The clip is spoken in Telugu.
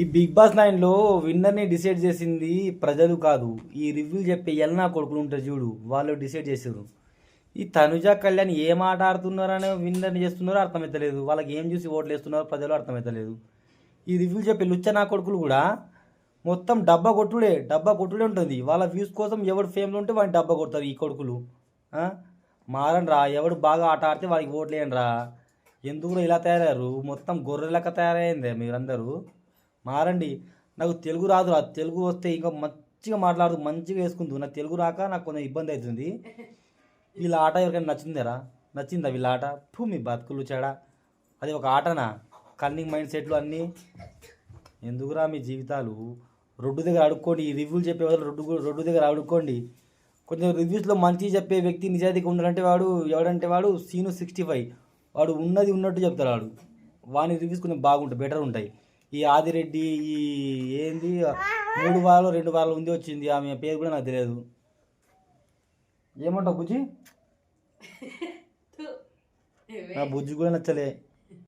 ఈ బిగ్ బాస్ 9లో విన్నర్ని డిసైడ్ చేసింది ప్రజలు కాదు, ఈ రివ్యూ చెప్పే ఎల్నా కొడుకులు ఉంటారు చూడు, వాళ్ళు డిసైడ్ చేశారు. ఈ తనుజ కళ్యాణ్ ఏం ఆట ఆడుతున్నారని విన్నర్ని చేస్తున్నారో అర్థమవుతలేదు, వాళ్ళకి ఏం చూసి ఓట్లు వేస్తున్నారో ప్రజలు అర్థమవుతలేదు. ఈ రివ్యూ చెప్పే లుచ్చ నా కొడుకులు కూడా మొత్తం డబ్బా కొట్టుడే ఉంటుంది. వాళ్ళ వ్యూస్ కోసం ఎవడు ఫేమ్లో ఉంటే వాడిని డబ్బా కొడతారు ఈ కొడుకులు. ఆ? మారండి రా, ఎవడు బాగా ఆట ఆడితే వాడికి ఓట్లు వేయండి రా. ఎందుకు ఇలా తయారయ్యారు? మొత్తం గొర్రెలక్క తయారైందే మీరందరూ. మారండి. నాకు తెలుగు రాదు రా, తెలుగు వస్తే ఇంకా మంచిగా మాట్లాడుతూ మంచిగా వేసుకుంటూ, నాకు తెలుగు రాక నాకు కొంచెం ఇబ్బంది అవుతుంది. వీళ్ళ ఆట ఎవరికైనా నచ్చిందా వీళ్ళ ఆట? మీ బతుకులు చెడా, అది ఒక ఆటనా? కన్నింగ్ మైండ్ సెట్లు అన్నీ ఎందుకురా మీ జీవితాలు? రోడ్డు దగ్గర అడుక్కోండి, ఈ రివ్యూలు చెప్పే వాళ్ళు రోడ్డు దగ్గర అడుక్కోండి. కొంచెం రివ్యూస్లో మంచి చెప్పే వ్యక్తి నిజాయితీగా ఉండాలంటే ఎవడంటే సీను 65, వాడు ఉన్నది ఉన్నట్టు చెప్తాడు. వాని రివ్యూస్ కొంచెం బాగుంటాయి, బెటర్ ఉంటాయి. ఈ ఆదిరెడ్డి, ఈ ఏంది 3 వారాలు 2 వారాలు ఉంది వచ్చింది, ఆమె పేరు కూడా నాకు తెలియదు. ఏమంటావు బుజ్జి? నా బుజ్జి కూడా నచ్చలే.